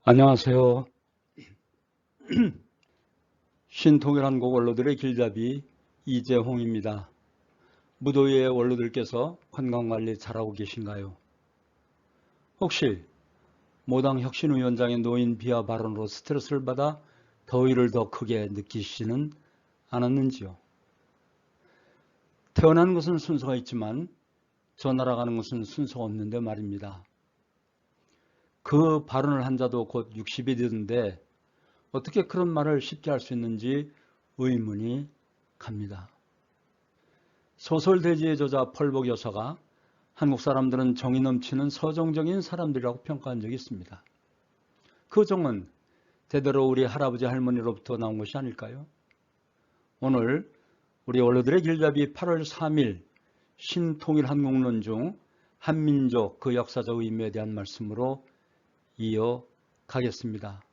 안녕하세요. 신통일한국 원로들의 길잡이 이재홍입니다. 무더위에 원로들께서 건강관리 잘하고 계신가요? 혹시 모당 혁신위원장의 노인 비하 발언으로 스트레스를 받아 더위를 더 크게 느끼시지는 않았는지요? 태어난 것은 순서가 있지만 저 날아가는 것은 순서가 없는데 말입니다. 그 발언을 한 자도 곧 60이 되는데 어떻게 그런 말을 쉽게 할 수 있는지 의문이 갑니다. 소설 대지의 저자 펄복 여사가 한국 사람들은 정이 넘치는 서정적인 사람들이라고 평가한 적이 있습니다. 그 정은 대대로 우리 할아버지 할머니로부터 나온 것이 아닐까요? 오늘 우리 원로들의 길잡이 8월 3일 신통일 한국론 중 한민족 그 역사적 의미에 대한 말씀으로 이어가겠습니다.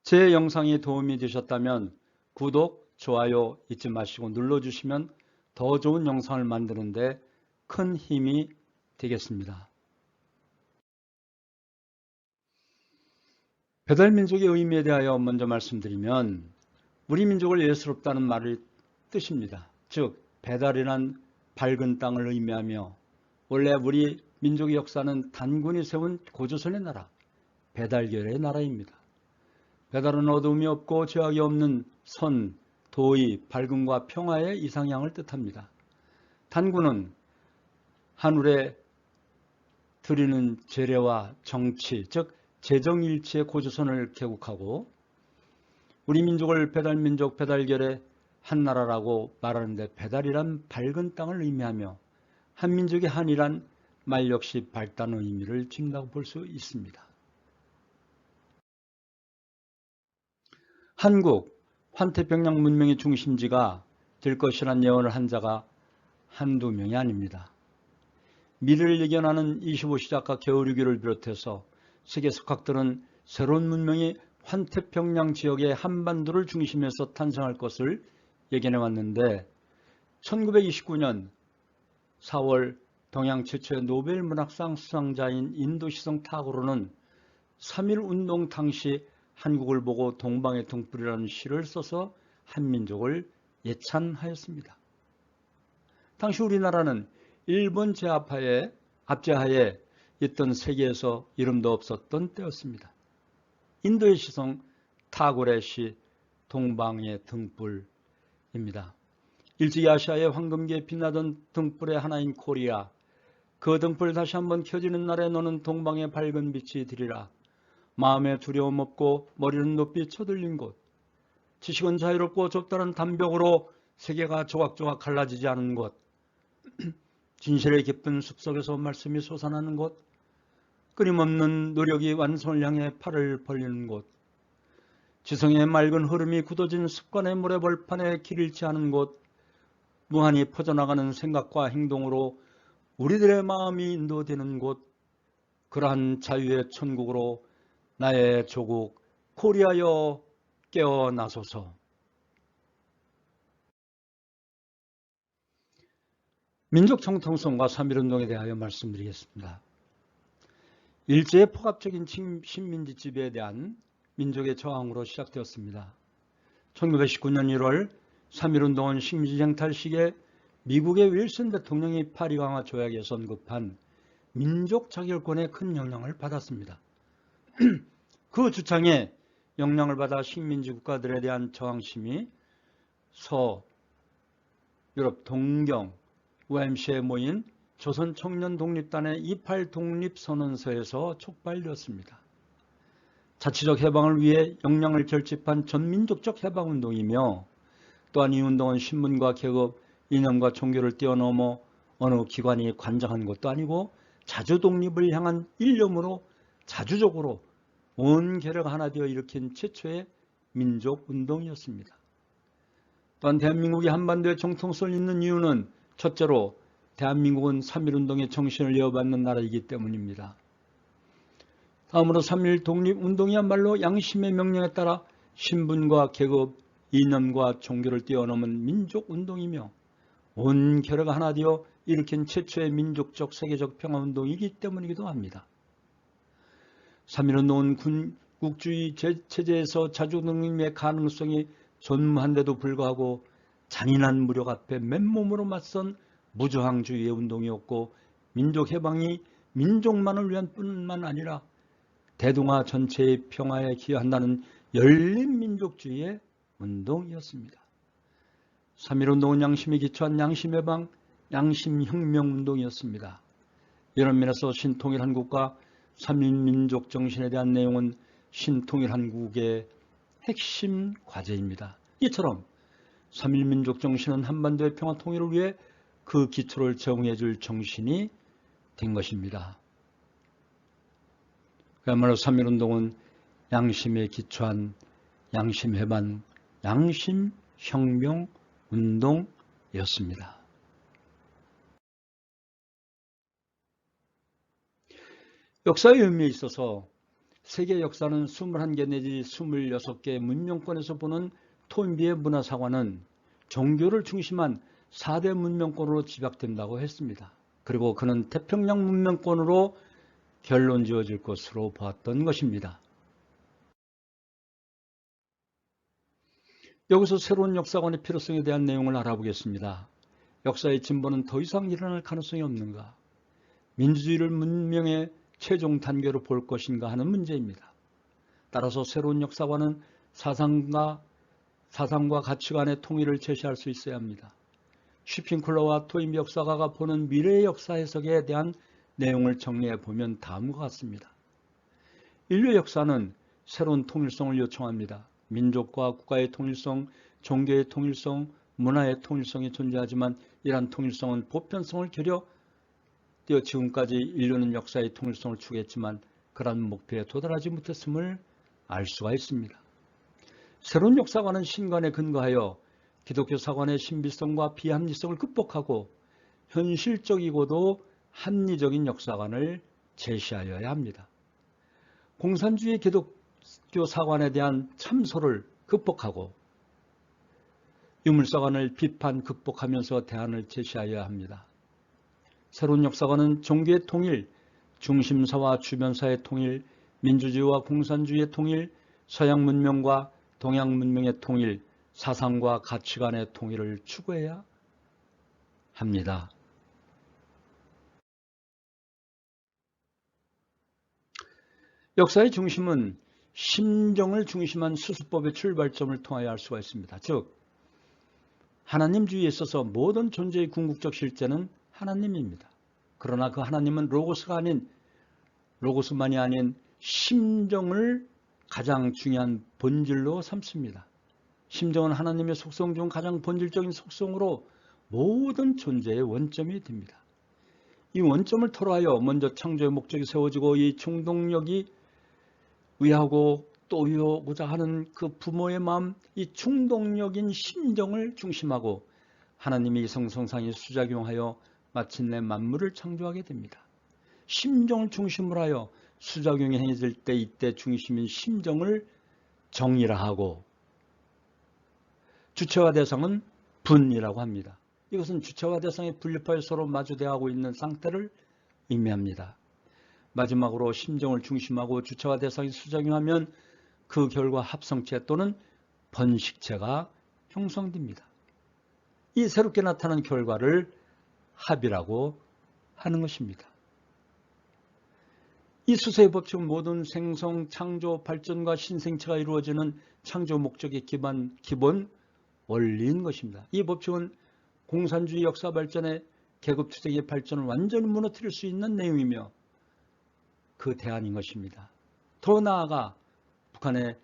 제 영상이 도움이 되셨다면 구독, 좋아요 잊지 마시고 눌러주시면 더 좋은 영상을 만드는데 큰 힘이 되겠습니다. 배달민족의 의미에 대하여 먼저 말씀드리면 우리 민족을 예스럽다는 말의 뜻입니다. 즉 배달이란 밝은 땅을 의미하며 원래 우리 민족의 역사는 단군이 세운 고조선의 나라, 배달결의 나라입니다. 배달은 어둠이 없고 죄악이 없는 선, 도의, 밝음과 평화의 이상향을 뜻합니다. 단군은 하늘에 드리는 재래와 정치, 즉 재정일치의 고조선을 개국하고 우리 민족을 배달민족, 배달결의 한나라라고 말하는데 배달이란 밝은 땅을 의미하며 한민족의 한이란 말 역시 밝다는 의미를 지닌다고 볼 수 있습니다. 한국, 환태평양 문명의 중심지가 될 것이란 예언을 한 자가 한두 명이 아닙니다. 미래를 예견하는 25시작가 게오르기를 비롯해서 세계 석학들은 새로운 문명이 환태평양 지역의 한반도를 중심에서 탄생할 것을 예견해 왔는데 1929년 4월 동양 최초의 노벨 문학상 수상자인 인도시성 타고르는 3.1운동 당시 한국을 보고 동방의 등불이라는 시를 써서 한민족을 예찬하였습니다. 당시 우리나라는 일본 압제하에 있던 세계에서 이름도 없었던 때였습니다. 인도의 시성 타고르의 시 동방의 등불입니다. 일찍이 아시아의 황금기에 빛나던 등불의 하나인 코리아, 그 등불 다시 한번 켜지는 날에 너는 동방의 밝은 빛이 되리라. 마음에 두려움 없고 머리는 높이 쳐들린 곳, 지식은 자유롭고 좁다는 담벽으로 세계가 조각조각 갈라지지 않은 곳, 진실의 깊은 숲속에서 말씀이 솟아나는 곳, 끊임없는 노력이 완성을 향해 팔을 벌리는 곳, 지성의 맑은 흐름이 굳어진 습관의 모래벌판에 길 잃지 않은 곳, 무한히 퍼져나가는 생각과 행동으로 우리들의 마음이 인도되는 곳, 그러한 자유의 천국으로 나의 조국 코리아여 깨어나소서. 민족 정통성과 3.1운동에 대하여 말씀드리겠습니다. 일제의 폭압적인 식민지 지배에 대한 민족의 저항으로 시작되었습니다. 1919년 1월 3.1운동은 식민지 쟁탈식에 미국의 윌슨 대통령이 파리 강화 조약에 언급한 민족 자결권에 큰 영향을 받았습니다. 그 주창에 영향을 받아 식민지 국가들에 대한 저항심이 서유럽 동경 UMC에 모인 조선 청년 독립단의 28 독립선언서에서 촉발되었습니다. 자치적 해방을 위해 역량을 결집한 전민족적 해방운동이며 또한 이 운동은 신분과 계급, 이념과 종교를 뛰어넘어 어느 기관이 관장한 것도 아니고 자주 독립을 향한 일념으로 자주적으로 온 계력 하나 되어 일으킨 최초의 민족운동이었습니다. 또한 대한민국이 한반도에 정통성을 잇는 이유는 첫째로 대한민국은 3.1운동의 정신을 이어받는 나라이기 때문입니다. 다음으로 3.1 독립운동이야말로 양심의 명령에 따라 신분과 계급, 이념과 종교를 뛰어넘은 민족운동이며 온 계력 하나 되어 일으킨 최초의 민족적 세계적 평화운동이기 때문이기도 합니다. 3.1운동은 군국주의 체제에서 자주독립의 가능성이 전무한데도 불구하고 잔인한 무력 앞에 맨몸으로 맞선 무저항주의의 운동이었고, 민족해방이 민족만을 위한 뿐만 아니라 대동아 전체의 평화에 기여한다는 열린 민족주의의 운동이었습니다. 3.1운동은 양심에 기초한 양심해방, 양심혁명운동이었습니다. 이런 면에서 신통일한국과 3.1민족 정신에 대한 내용은 신통일한국의 핵심 과제입니다. 이처럼 3.1민족 정신은 한반도의 평화 통일을 위해 그 기초를 제공해 줄 정신이 된 것입니다. 그야말로 3.1운동은 양심에 기초한 양심해방, 양심혁명 운동이었습니다. 역사의 의미에 있어서 세계 역사는 21개 내지 26개 문명권에서 보는 토인비의 문화사관은 종교를 중심한 4대 문명권으로 집약된다고 했습니다. 그리고 그는 태평양 문명권으로 결론 지어질 것으로 보았던 것입니다. 여기서 새로운 역사관의 필요성에 대한 내용을 알아보겠습니다. 역사의 진보는 더 이상 일어날 가능성이 없는가? 민주주의를 문명의 최종 단계로 볼 것인가 하는 문제입니다. 따라서 새로운 역사관은 사상과 가치관의 통일을 제시할 수 있어야 합니다. 쉬핑클러와 토인비 역사가가 보는 미래의 역사 해석에 대한 내용을 정리해 보면 다음과 같습니다. 인류의 역사는 새로운 통일성을 요청합니다. 민족과 국가의 통일성, 종교의 통일성, 문화의 통일성이 존재하지만 이러한 통일성은 보편성을 결여 지금까지 인류는 역사의 통일성을 추구했지만 그러한 목표에 도달하지 못했음을 알 수가 있습니다. 새로운 역사관은 신관에 근거하여 기독교 사관의 신비성과 비합리성을 극복하고 현실적이고도 합리적인 역사관을 제시하여야 합니다. 공산주의 기독교 사관에 대한 참소를 극복하고 유물사관을 비판 극복하면서 대안을 제시하여야 합니다. 새로운 역사관은 종교의 통일, 중심사와 주변사의 통일, 민주주의와 공산주의의 통일, 서양 문명과 동양 문명의 통일, 사상과 가치관의 통일을 추구해야 합니다. 역사의 중심은 심정을 중심한 수수법의 출발점을 통하여 알 수가 있습니다. 즉, 하나님주의에 있어서 모든 존재의 궁극적 실제는 하나님입니다. 그러나 그 하나님은 로고스만이 아닌 심정을 가장 중요한 본질로 삼습니다. 심정은 하나님의 속성 중 가장 본질적인 속성으로 모든 존재의 원점이 됩니다. 이 원점을 토로하여 먼저 창조의 목적이 세워지고 이 충동력이 위하고 또 위하고자 하는 그 부모의 마음, 이 충동력인 심정을 중심하고 하나님의 이성성상이 수작용하여 마침내 만물을 창조하게 됩니다. 심정을 중심으로 하여 수작용이 행해질 때 이때 중심인 심정을 정의라하고 주체와 대상은 분이라고 합니다. 이것은 주체와 대상이 분립하여 서로 마주대하고 있는 상태를 의미합니다. 마지막으로 심정을 중심하고 주체와 대상이 수작용하면 그 결과 합성체 또는 번식체가 형성됩니다. 이 새롭게 나타난 결과를 합이라고 하는 것입니다. 이 수세의 법칙은 모든 생성, 창조, 발전과 신생체가 이루어지는 창조 목적의 기본 원리인 것입니다. 이 법칙은 공산주의 역사 발전의 계급투쟁의 발전을 완전히 무너뜨릴 수 있는 내용이며 그 대안인 것입니다. 더 나아가 북한의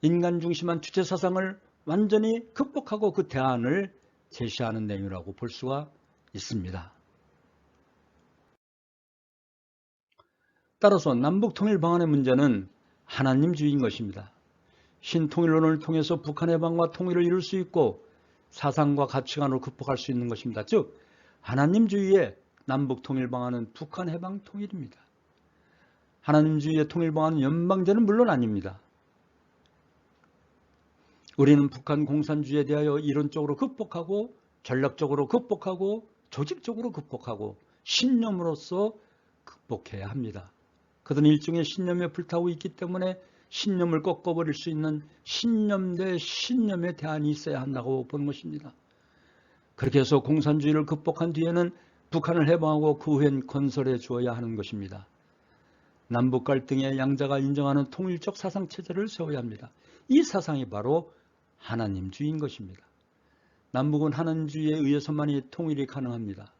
인간 중심한 주체 사상을 완전히 극복하고 그 대안을 제시하는 내용이라고 볼 수가 있습니다. 따라서 남북통일 방안의 문제는 하나님주의인 것입니다. 신통일론을 통해서 북한 해방과 통일을 이룰 수 있고 사상과 가치관으로 극복할 수 있는 것입니다. 즉 하나님주의의 남북통일 방안은 북한 해방 통일입니다. 하나님주의의 통일 방안은 연방제는 물론 아닙니다. 우리는 북한 공산주의에 대하여 이론적으로 극복하고 전략적으로 극복하고 조직적으로 극복하고 신념으로서 극복해야 합니다. 그들은 일종의 신념에 불타고 있기 때문에 신념을 꺾어버릴 수 있는 신념 대 신념의 대안이 있어야 한다고 보는 것입니다. 그렇게 해서 공산주의를 극복한 뒤에는 북한을 해방하고 그 후엔 건설해 주어야 하는 것입니다. 남북 갈등의 양자가 인정하는 통일적 사상체제를 세워야 합니다. 이 사상이 바로 하나님주의인 것입니다. 남북은 하나님주의에 의해서만이 통일이 가능합니다.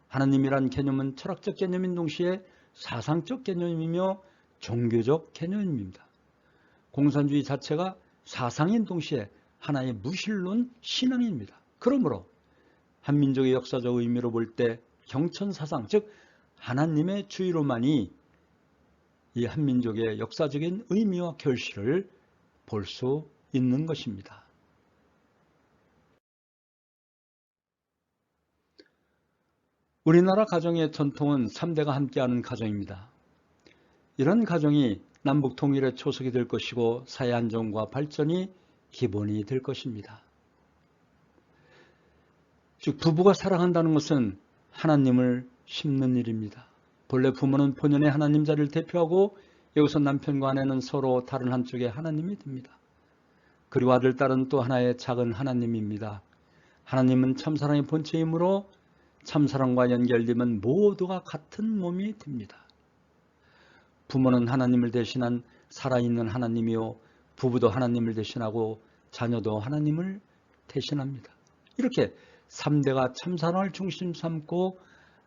하나님이란 개념은 철학적 개념인 동시에 사상적 개념이며 종교적 개념입니다. 공산주의 자체가 사상인 동시에 하나의 무신론 신앙입니다. 그러므로 한민족의 역사적 의미로 볼 때 경천사상, 즉 하나님의 주의로만이 이 한민족의 역사적인 의미와 결실을 볼 수 있는 것입니다. 우리나라 가정의 전통은 3대가 함께하는 가정입니다. 이런 가정이 남북 통일의 초석이 될 것이고 사회 안정과 발전이 기본이 될 것입니다. 즉 부부가 사랑한다는 것은 하나님을 심는 일입니다. 본래 부모는 본연의 하나님 자리를 대표하고 여기서 남편과 아내는 서로 다른 한쪽의 하나님이 됩니다. 그리고 아들, 딸은 또 하나의 작은 하나님입니다. 하나님은 참사랑의 본체이므로 참사랑과 연결되면 모두가 같은 몸이 됩니다. 부모는 하나님을 대신한 살아있는 하나님이요, 부부도 하나님을 대신하고 자녀도 하나님을 대신합니다. 이렇게 3대가 참사랑을 중심 삼고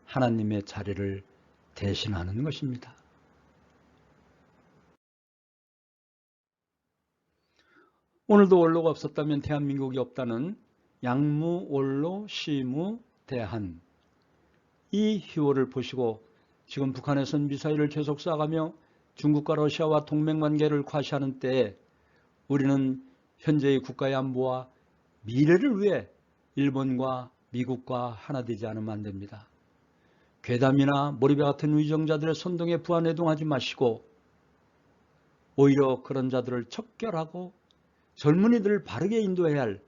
하나님의 자리를 대신하는 것입니다. 오늘도 원로가 없었다면 대한민국이 없다는 양무, 원로, 시무, 대한, 이 희호를 보시고 지금 북한에서는 미사일을 계속 쏴가며 중국과 러시아와 동맹관계를 과시하는 때에 우리는 현재의 국가의 안보와 미래를 위해 일본과 미국과 하나 되지 않으면 안 됩니다. 괴담이나 몰입에 같은 위정자들의 선동에 부안해동하지 마시고 오히려 그런 자들을 척결하고 젊은이들을 바르게 인도해야 할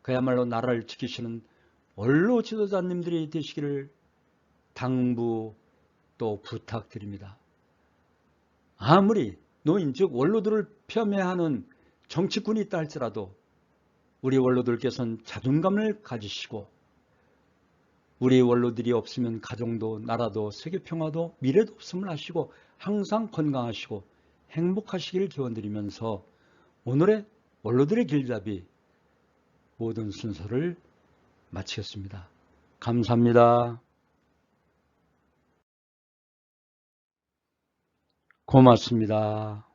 그야말로 나라를 지키시는 원로 지도자님들이 되시기를 당부 또 부탁드립니다. 아무리 노인 즉 원로들을 폄훼하는 정치꾼이 있다 할지라도 우리 원로들께서는 자존감을 가지시고 우리 원로들이 없으면 가정도 나라도 세계평화도 미래도 없음을 아시고 항상 건강하시고 행복하시길 기원드리면서 오늘의 원로들의 길잡이 모든 순서를 마치겠습니다. 감사합니다. 고맙습니다.